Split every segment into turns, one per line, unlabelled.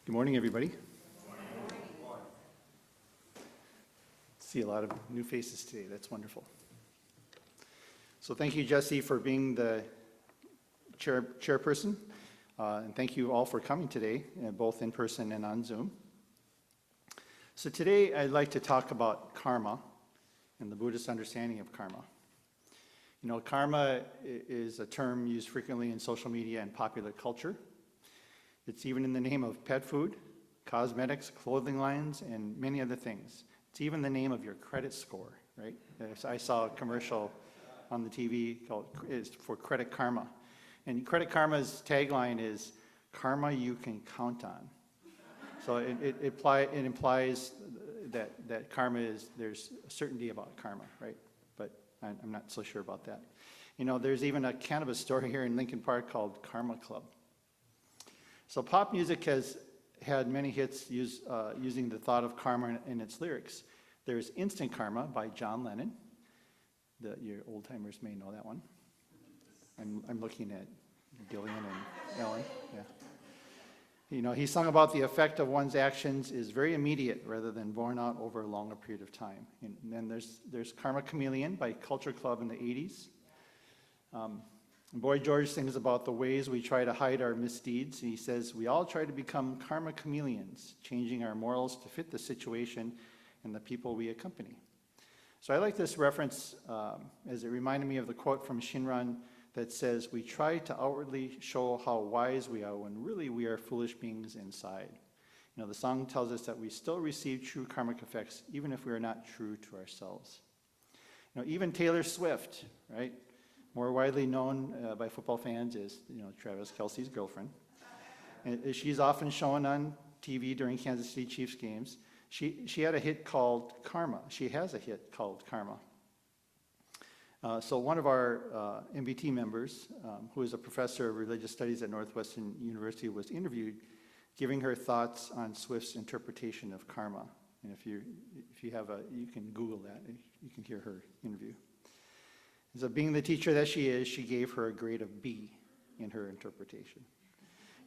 Good morning, everybody. See a lot of new faces today. That's wonderful. So thank you, Jesse, for being the chairperson. And thank you all for coming today, both in person and on Zoom. So today I'd like to talk about karma and the Buddhist understanding of karma. You know, karma is a term used frequently in social media and popular culture. It's even in the name of pet food, cosmetics, clothing lines, and many other things. It's even the name of your credit score, right? I saw a commercial on the TV called for Credit Karma. And Credit Karma's tagline is, karma you can count on. So it implies that karma is, there's a certainty about karma, right? But I'm not so sure about that. You know, there's even a cannabis store here in Lincoln Park called Karma Club. So pop music has had many hits using the thought of karma in its lyrics. There's Instant Karma by John Lennon. Your old-timers may know that one. I'm looking at Gillian and Ellen. Yeah. You know, he sung about the effect of one's actions is very immediate rather than borne out over a longer period of time. And then there's Karma Chameleon by Culture Club in the 80s. Boy George sings about the ways we try to hide our misdeeds. He says, we all try to become karma chameleons, changing our morals to fit the situation and the people we accompany. So I like this reference as it reminded me of the quote from Shinran that says, we try to outwardly show how wise we are when really we are foolish beings inside. You know, the song tells us that we still receive true karmic effects even if we are not true to ourselves. You know, even Taylor Swift, right? More widely known by football fans is, you know, Travis Kelce's girlfriend. And she's often shown on TV during Kansas City Chiefs games. She had a hit called Karma. She has a hit called Karma. So one of our MBT members, who is a professor of religious studies at Northwestern University, was interviewed, giving her thoughts on Swift's interpretation of karma. And if you you can Google that. You can hear her interview. So being the teacher that she is, she gave her a grade of B in her interpretation.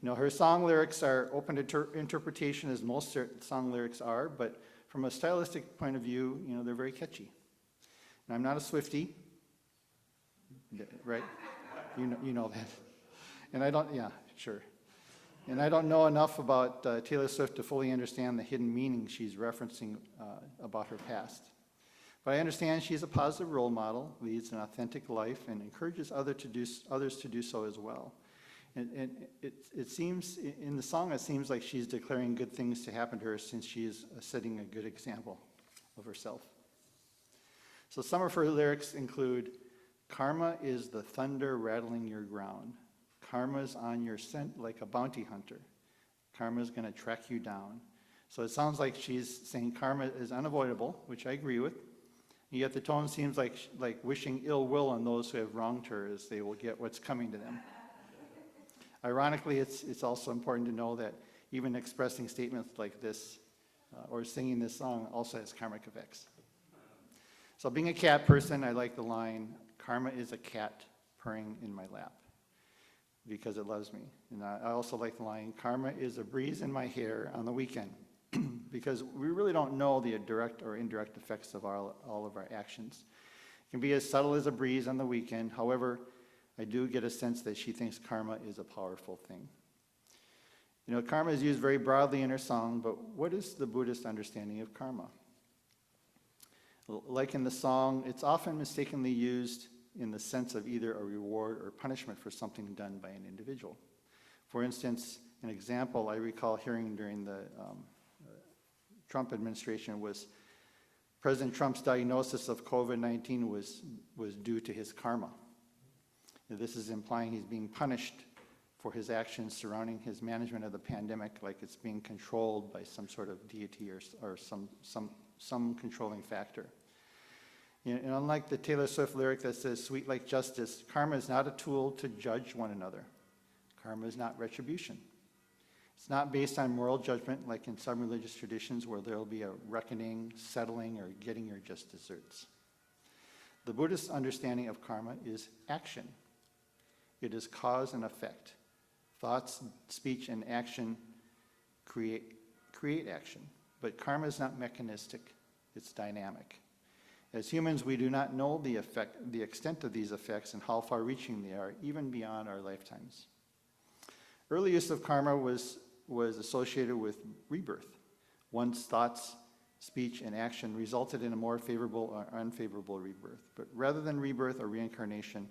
You know, her song lyrics are open to interpretation as most song lyrics are, but from a stylistic point of view, you know, they're very catchy. And I'm not a Swiftie, right? You know that. And I don't, yeah, sure. And I don't know enough about Taylor Swift to fully understand the hidden meaning she's referencing about her past. But I understand she's a positive role model, leads an authentic life, and encourages others to do so as well. And it seems, in the song, it seems like she's declaring good things to happen to her since she is setting a good example of herself. So some of her lyrics include, karma is the thunder rattling your ground. Karma's on your scent like a bounty hunter. Karma's going to track you down. So it sounds like she's saying karma is unavoidable, which I agree with. Yet the tone seems like wishing ill will on those who have wronged her, as they will get what's coming to them. Ironically, it's also important to know that even expressing statements like this or singing this song also has karmic effects. So being a cat person, I like the line, karma is a cat purring in my lap because it loves me. And I also like the line, karma is a breeze in my hair on the weekend. Because we really don't know the direct or indirect effects of all of our actions. It can be as subtle as a breeze on the weekend. However, I do get a sense that she thinks karma is a powerful thing. You know, karma is used very broadly in her song, but what is the Buddhist understanding of karma? Like in the song, it's often mistakenly used in the sense of either a reward or punishment for something done by an individual. For instance, an example I recall hearing during the Trump administration was President Trump's diagnosis of COVID-19 was due to his karma. This is implying he's being punished for his actions surrounding his management of the pandemic, like it's being controlled by some sort of deity or some controlling factor. And unlike the Taylor Swift lyric that says, sweet like justice, karma is not a tool to judge one another. Karma is not retribution. It's not based on moral judgment like in some religious traditions where there will be a reckoning, settling, or getting your just desserts. The Buddhist understanding of karma is action. It is cause and effect. Thoughts, speech, and action create action. But karma is not mechanistic, it's dynamic. As humans, we do not know the extent of these effects and how far-reaching they are, even beyond our lifetimes. Early use of karma was associated with rebirth. One's thoughts, speech, and action resulted in a more favorable or unfavorable rebirth. But rather than rebirth or reincarnation,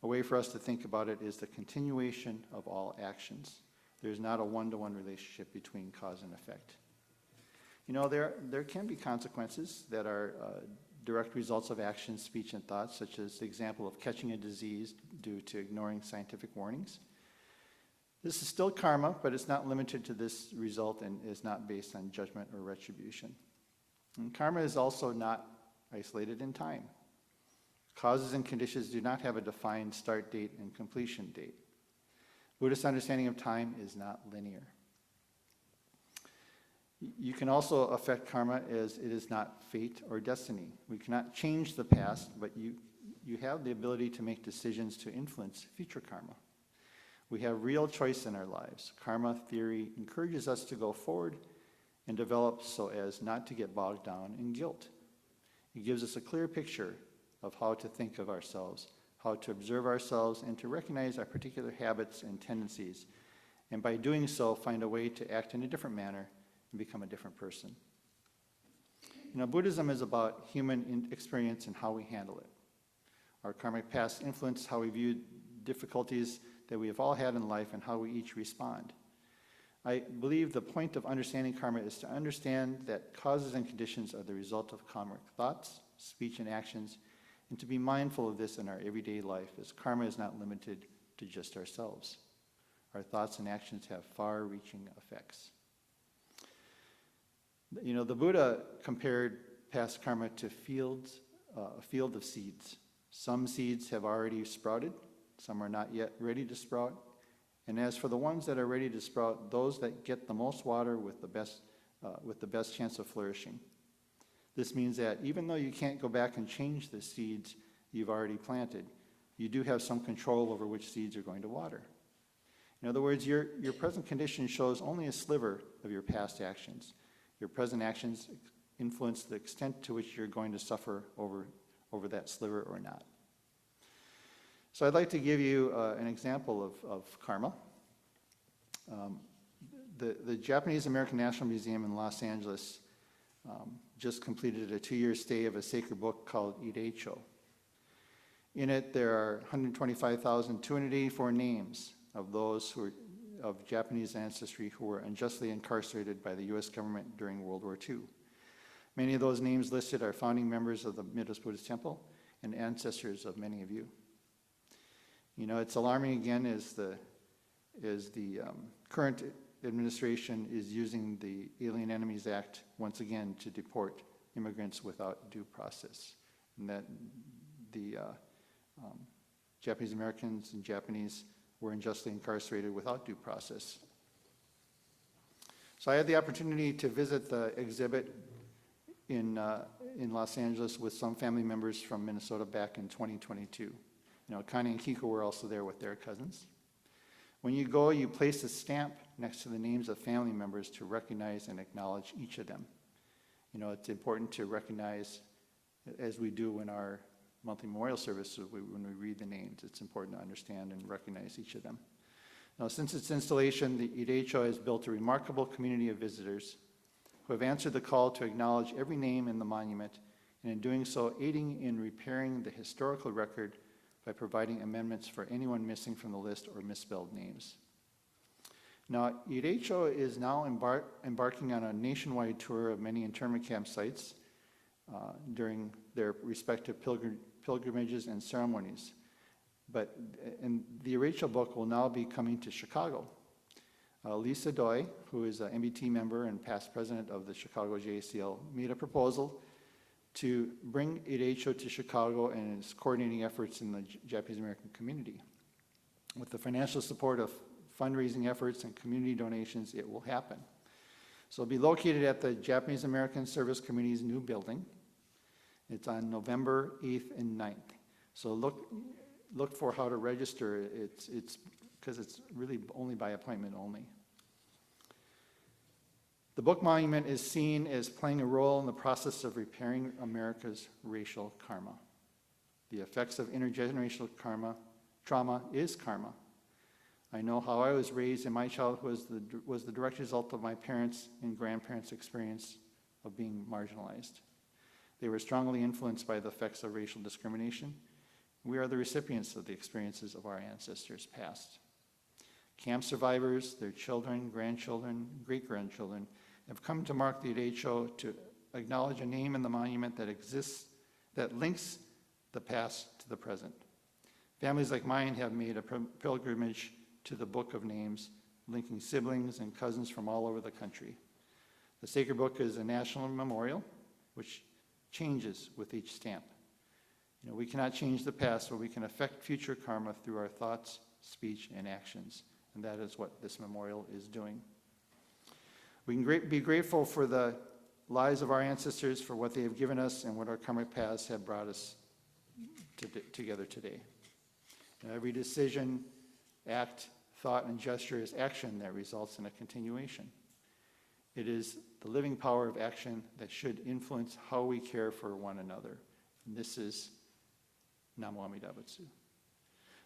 a way for us to think about it is the continuation of all actions. There's not a one-to-one relationship between cause and effect. You know, there can be consequences that are direct results of actions, speech, and thoughts, such as the example of catching a disease due to ignoring scientific warnings. This is still karma, but it's not limited to this result and is not based on judgment or retribution. And karma is also not isolated in time. Causes and conditions do not have a defined start date and completion date. Buddhist understanding of time is not linear. You can also affect karma as it is not fate or destiny. We cannot change the past, but you have the ability to make decisions to influence future karma. We have real choice in our lives. Karma theory encourages us to go forward and develop so as not to get bogged down in guilt. It gives us a clear picture of how to think of ourselves, how to observe ourselves, and to recognize our particular habits and tendencies, and by doing so, find a way to act in a different manner and become a different person. You know, Buddhism is about human experience and how we handle it. Our karmic past influence how we view difficulties that we have all had in life and how we each respond. I believe the point of understanding karma is to understand that causes and conditions are the result of karmic thoughts, speech, and actions, and to be mindful of this in our everyday life, as karma is not limited to just ourselves. Our thoughts and actions have far-reaching effects. You know, the Buddha compared past karma to a field of seeds. Some seeds have already sprouted, some are not yet ready to sprout. And as for the ones that are ready to sprout, those that get the most water with the best chance of flourishing. This means that even though you can't go back and change the seeds you've already planted, you do have some control over which seeds are going to water. In other words, your present condition shows only a sliver of your past actions. Your present actions influence the extent to which you're going to suffer over that sliver or not. So I'd like to give you an example of karma. The Japanese American National Museum in Los Angeles just completed a 2-year stay of a sacred book called Ireicho. In it, there are 125,284 names of those who are of Japanese ancestry who were unjustly incarcerated by the U.S. government during World War II. Many of those names listed are founding members of the Midwest Buddhist Temple and ancestors of many of you. You know, it's alarming again as the current administration is using the Alien Enemies Act once again to deport immigrants without due process, and that the Japanese Americans and Japanese were unjustly incarcerated without due process. So I had the opportunity to visit the exhibit in Los Angeles with some family members from Minnesota back in 2022. You know, Connie and Kiko were also there with their cousins. When you go, you place a stamp next to the names of family members to recognize and acknowledge each of them. You know, it's important to recognize, as we do in our monthly memorial service, when we read the names, it's important to understand and recognize each of them. Now, since its installation, the Ireicho has built a remarkable community of visitors who have answered the call to acknowledge every name in the monument, and in doing so, aiding in repairing the historical record by providing amendments for anyone missing from the list or misspelled names. Now, Ireicho is now embarking on a nationwide tour of many internment campsites during their respective pilgrimages and ceremonies. And the Ireicho book will now be coming to Chicago. Lisa Doi, who is an MBT member and past president of the Chicago JACL, made a proposal to bring Ireicho to Chicago and is coordinating efforts in the Japanese American community. With the financial support of fundraising efforts and community donations, it will happen. So it'll be located at the Japanese American Service Committee's new building. It's on November 8th and 9th. So look for how to register. It's because it's really only by appointment only. The book monument is seen as playing a role in the process of repairing America's racial karma. The effects of intergenerational trauma is karma. I know how I was raised, and my childhood was the direct result of my parents' and grandparents' experience of being marginalized. They were strongly influenced by the effects of racial discrimination. We are the recipients of the experiences of our ancestors past. Camp survivors, their children, grandchildren, great-grandchildren have come to mark the date show to acknowledge a name in the monument that exists, that links the past to the present. Families like mine have made a pilgrimage to the Book of Names, linking siblings and cousins from all over the country. The sacred book is a national memorial, which changes with each stamp. We cannot change the past, but we can affect future karma through our thoughts, speech, and actions. And that is what this memorial is doing. We can be grateful for the lives of our ancestors, for what they have given us, and what our karmic paths have brought us together today. And every decision, act, thought, and gesture is action that results in a continuation. It is the living power of action that should influence how we care for one another. And this is Namo Amida Butsu.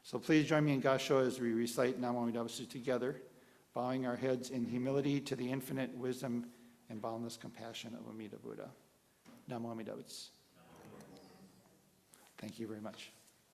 So please join me in Gasho as we recite Namo Amida Butsu together, bowing our heads in humility to the infinite wisdom and boundless compassion of Amida Buddha. Namo Amida Butsu. Thank you very much.